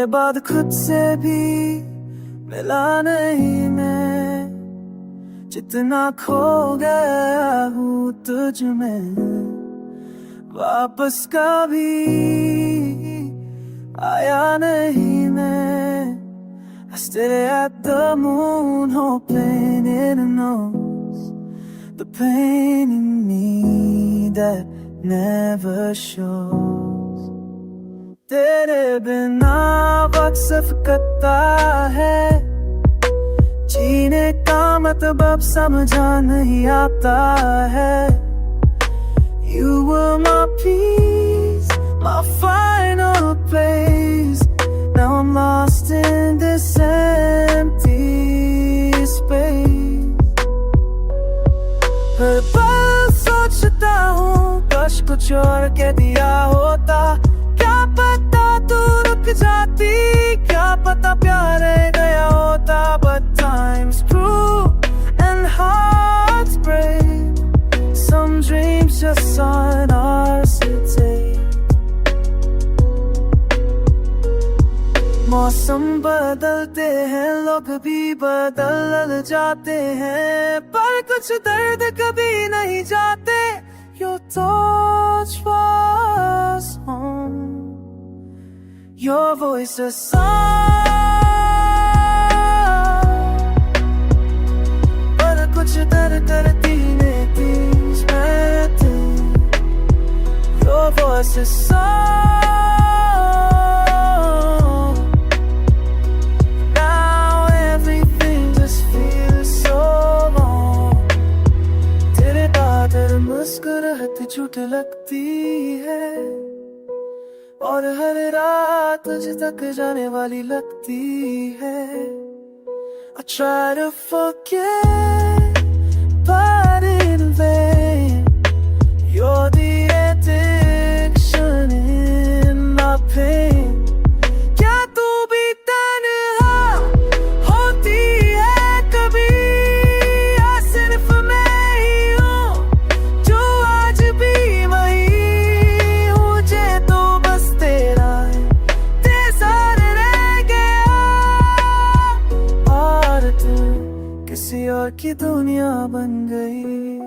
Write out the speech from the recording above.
तेरे बाद खुद से भी मिला नहीं मैं, जितना खो गया हूँ तुझ में वापस कभी आया नहीं मैं। I stare at the moon hoping it knows the pain in me that never shows। तेरे बिना वक्त सिर्फ कटता है, जीने का मतलब अब समझा नहीं आता है। You were my peace, my final place, now I'm lost in this empty space। हर पल सोचता हूँ काश कुछ और कह दिया होता, क्या पता तू रुक जाती, क्या पता प्यार रह गया होता। But time's cruel and hearts break, some dreams just aren't ours to take। मौसम बदलते हैं, लोग भी बदल जाते हैं, पर कुछ दर्द कभी नहीं जाते। Your touch was home, your voice a song, पर कुछ दर्द करती नहीं things better। Your voice a song, now everything just feels so wrong। तेरे बाद मुस्कुराहट झूठ लगती है, और हर रात तुझ तक जाने वाली लगती है। I try to forget but in vain, you're the addiction in my pain। क्या तू भी तन्हा होती है कभी, या सिर्फ मैं ही हूँ जो आज भी वही हूँ। जे तो बस तेरा इंतजार रह गया, और तू किसी और की दुनिया बन गई।